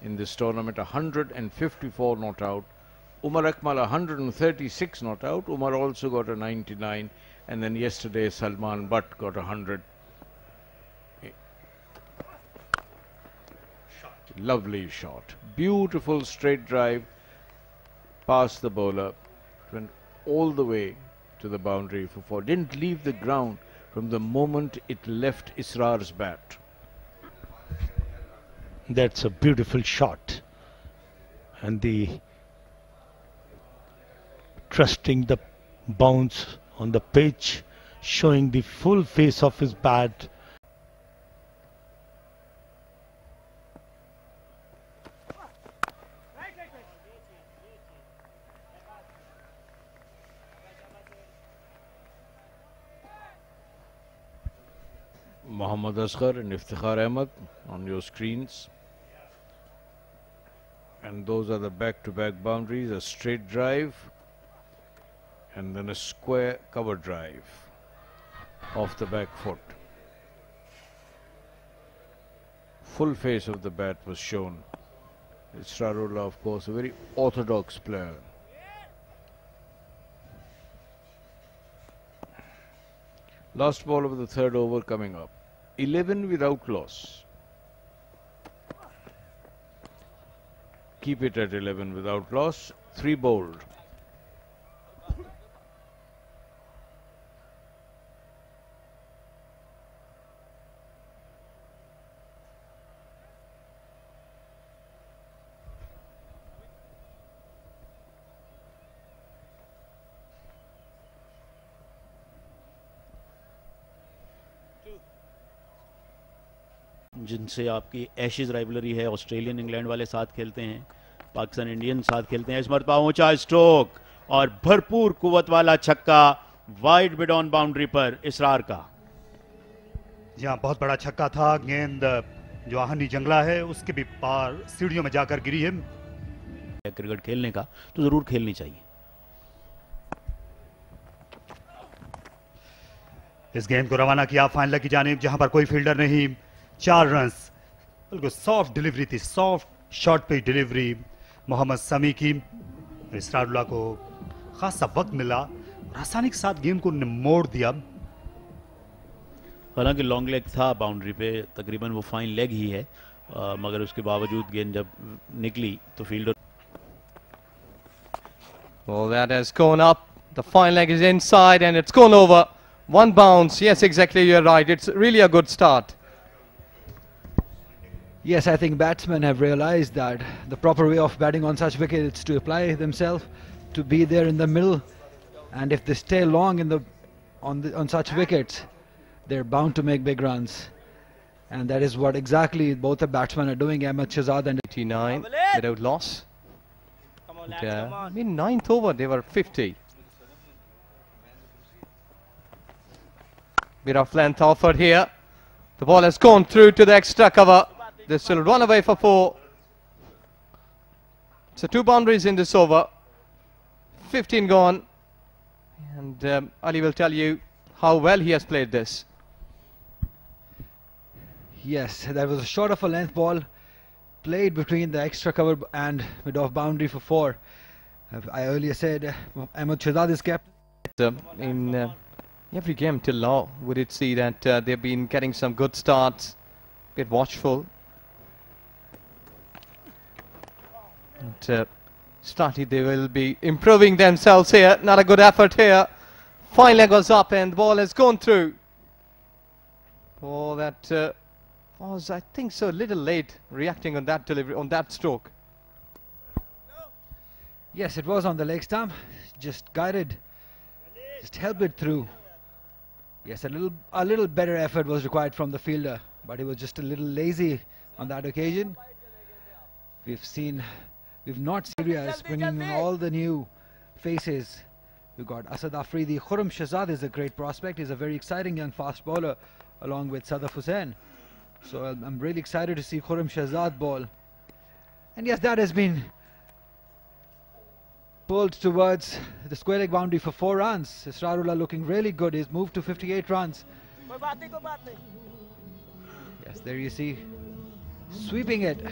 in this tournament, 154 not out. Umar Akmal 136 not out. Umar also got a 99, and then yesterday Salman Butt got 100. Lovely shot, beautiful straight drive past the bowler, went all the way to the boundary for 4. Didn't leave the ground from the moment it left Israr's bat. That's a beautiful shot, and the trusting the bounce on the pitch, showing the full face of his bat. Mohammad Asghar and Iftikhar Ahmed on your screens. And those are the back-to-back boundaries, a straight drive and then a square cover drive off the back foot. Full face of the bat was shown. Israrullah, of course, a very orthodox player. Last ball of the third over coming up. 11 without loss. Keep it at 11 without loss. 3 bowled. जिनसे आपकी Ashes rivalry है, Australian England वाले साथ खेलते हैं, Pakistan Indian साथ खेलते हैं। इस मरतबा ऊंचा स्ट्रोक और भरपूर कुव्वत वाला छक्का वाइड मिड ऑन बाउंड्री पर इसरार का। जहां बहुत बड़ा छक्का था, गेंद जो आहनी जंगला है उसके भी पार सीढ़ियों में जाकर गिरी है। क्रिकेट खेलने का तो जरूर खेलनी चाहिए। इस गेंद को रवाना किया फाइनल की जानिब, जहां पर कोई फील्डर नहीं। 4 रन्स, बिल्कुल सॉफ्ट डिलीवरी थी, सॉफ्ट शॉट पे डिलीवरी मोहम्मद समी की। इसरारुल्लाह को खासा वक्त मिला और आसानी के साथ गेंद को मोड़ दिया। हालांकि लॉन्ग लेग था बाउंड्री पे, तकरीबन वो फाइन लेग ही है, मगर उसके बावजूद गेंद जब निकली तो fielder. Well, that has gone up. The fine leg is inside and it's gone over. 1 bounce. Yes, exactly, you're right. It's really a good start. Yes, I think batsmen have realized that the proper way of batting on such wickets is to apply themselves, to be there in the middle, and if they stay long in on such wickets, they're bound to make big runs, and that is what exactly both the batsmen are doing. Ahmed Shahzad and 89 without loss. In 9th over they were 50. Bit of length offered here. The ball has gone through to the extra cover. This will run away for 4. So 2 boundaries in this over. 15 gone. And Ali will tell you how well he has played this. yes, that was a short of a length ball played between the extra cover and mid-off boundary for 4. I earlier said Ahmed Shahzad is captain. In every game till now, we did see that they've been getting some good starts. Bit watchful. And starting, they will be improving themselves here. Not a good effort here. Fine leg was up and the ball has gone through. Oh, that was, I think, so little late reacting on that delivery, on that stroke. Yes, it was on the leg stump, just guided, just helped it through. Yes, a little better effort was required from the fielder, but he was just a little lazy on that occasion. We've not seen Sirius bringing in all the new faces. We've got Asad Afridi. Khurram Shahzad is a great prospect. He's a very exciting young fast bowler along with Sadaf Hussain. So I'm really excited to see Khurram Shahzad bowl. And yes, that has been pulled towards the square leg boundary for 4 runs. Israrullah looking really good. He's moved to 58 runs. Yes, there you see, sweeping it.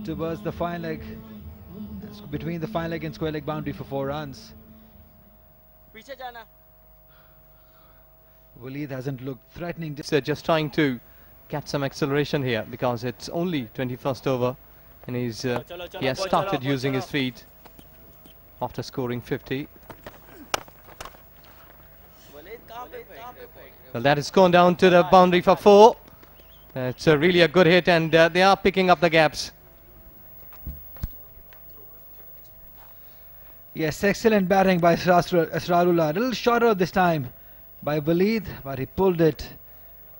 towards the fine leg, between the fine leg and square leg boundary for 4 runs. Waleed hasn't looked threatening. So just trying to get some acceleration here because it's only 21st over and he has started using his feet after scoring 50. Well, that has gone down to the boundary for 4. It's really a good hit and they are picking up the gaps. Yes, excellent batting by Asrarullah. A little shorter this time by Waleed, but he pulled it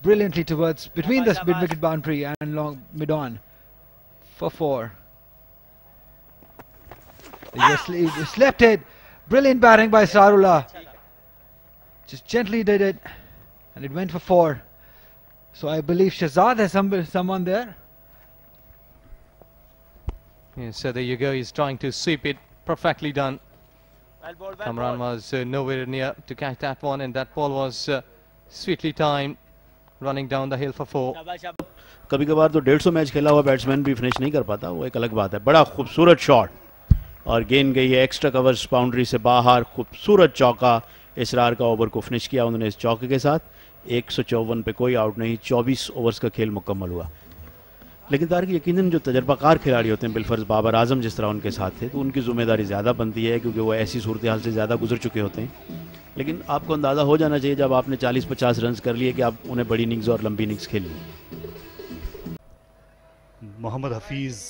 brilliantly towards between the mid-wicket boundary and long mid-on for 4. He slept it. Brilliant batting by Asrarullah. Just gently did it, and it went for 4. So I believe Shahzad has someone there. Yes, so there you go. He's trying to sweep it. Perfectly done. Kamran was nowhere near to catch that one, and that ball was sweetly timed, running down the hill for 4. कभी कभार तो 150 match खेला हुआ batsman भी finish नहीं कर पाता, वो एक अलग बात है. बड़ा खूबसूरत शॉट और गेंद गई है एक्स्ट्रा कवर्स बाउंड्री से बाहर. खूबसूरत चौका इसरार का ओवर को फिनिश किया उन्होंने इस चौके के साथ. 154 पे कोई आउट नहीं. 24 ओवर्स का खेल मुकम्मल हुआ. लेकिन तारिक यकीनन जो तजर्बाकार खिलाड़ी होते हैं, बिलफर्ज बाबर आजम जिस तरह उनके साथ थे, तो उनकी जिम्मेदारी ज़्यादा बनती है क्योंकि वो ऐसी सूरत हाल से ज़्यादा गुजर चुके होते हैं. लेकिन आपको अंदाज़ा हो जाना चाहिए जब आपने 40-50 रन कर लिए कि आप उन्हें बड़ी इनिंग्स और लंबी इनिंग्स खेलनी. मोहम्मद हफीज़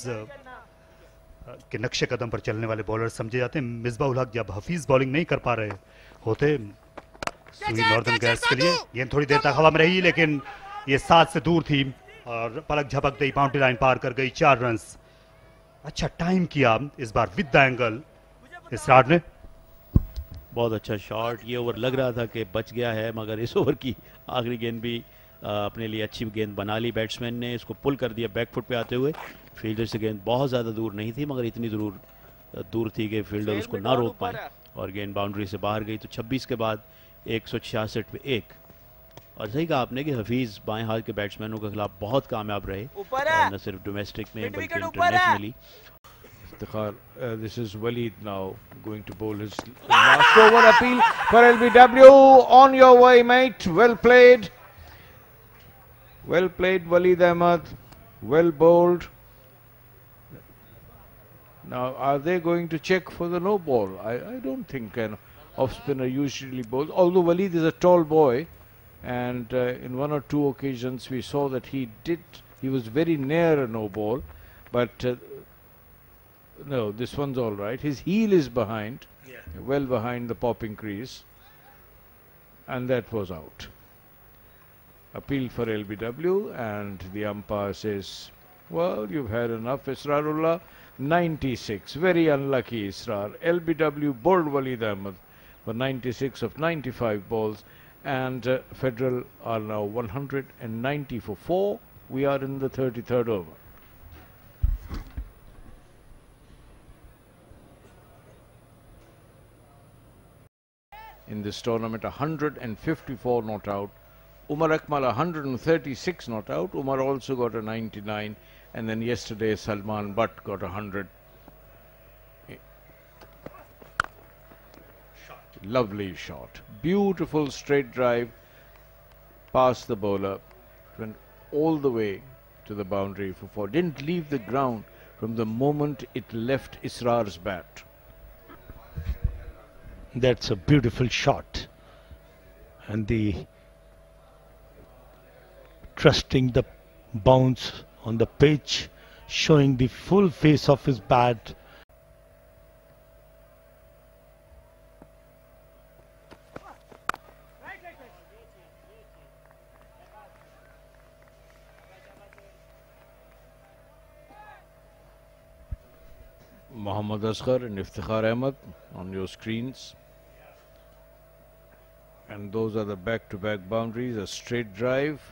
के नक्शे कदम पर चलने वाले बॉलर समझे जाते हैं. मिसबाह-उल हक जब हफीज़ बॉलिंग नहीं कर पा रहे होते सुई नॉर्दर्न गैस के लिए, गेंद थोड़ी देर तक हवा में रही लेकिन ये 7 से दूर थी और पलक झपक गई, बाउंड्री लाइन पार कर गई. 4 रन. अच्छा टाइम किया इस बार विद द एंगल इसरार ने. बहुत अच्छा शॉट. ये ओवर लग रहा था कि बच गया है, मगर इस ओवर की आखिरी गेंद भी अपने लिए अच्छी गेंद बना ली बैट्समैन ने. इसको पुल कर दिया बैक फुट पे आते हुए. फील्डर से गेंद बहुत ज़्यादा दूर नहीं थी, मगर इतनी दूर थी कि फील्डर उसको ना रोक पाए और गेंद बाउंड्री से बाहर गई. तो 26 के बाद 166 पे 1. और सही कहा आपने कि हफीज़ बाएं हाथ के बैट्समैनों के खिलाफ बहुत कामयाब रहे, न सिर्फ डोमेस्टिक में बल्कि internationally. This is Waleed now going to bowl his last over. Appeal for LBW. On your way, mate. Well played. Well played, Waleed Ahmed. Well bowled. Now, are they going to check for the no ball? I don't think an off spinner usually bowls. Although Waleed is a tall boy, and in 1 or 2 occasions we saw that he was very near a no ball, but no, this one's all right. His heel is behind, well behind the popping crease, and that was out. Appeal for LBW, and the umpire says, well, you've had enough, Israrullah. 96, very unlucky Israr. LBW bowled Waleed Ahmed for 96 of 95 balls, and Federal are now 190 for 4. We are in the 33rd over. In this tournament, 154 not out. Umar Akmal 136 not out. Umar also got a 99, and then yesterday Salman Butt got 100. Lovely shot. Beautiful straight drive past the bowler. Went all the way to the boundary for 4. Didn't leave the ground from the moment it left Israr's bat. That's a beautiful shot. And the trusting the bounce on the pitch, showing the full face of his bat. Mohammad Asghar and Iftikhar Ahmed on your screens. And those are the back-to-back boundaries, a straight drive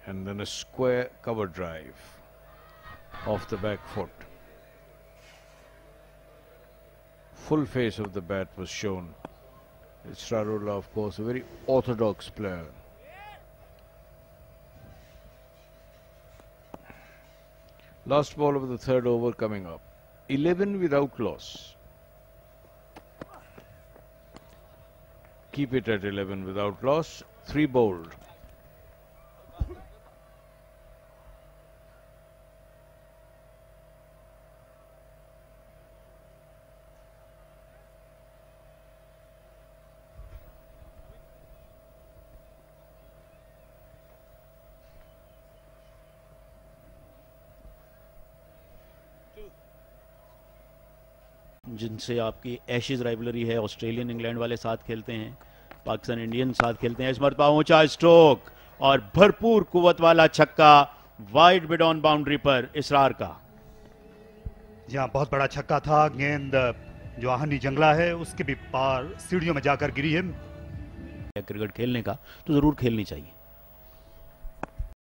and then a square cover drive off the back foot. Full face of the bat was shown. Israrullah, of course, a very orthodox player. Last ball of the third over coming up. 11 without loss. Keep it at 11 without loss. 3 bowled. जिनसे आपकी Ashes rivalry है, Australian England वाले साथ खेलते हैं, Pakistan Indian साथ खेलते हैं। इस मरतबा ऊंचा स्ट्रोक और भरपूर कुव्वत वाला छक्का वाइड मिड ऑन बाउंड्री पर इसरार का। जहां बहुत बड़ा छक्का था, गेंद जो आहनी जंगला है उसके भी पार सीढ़ियों में जाकर गिरी है। क्रिकेट खेलने का तो जरूर खेलनी चाहिए।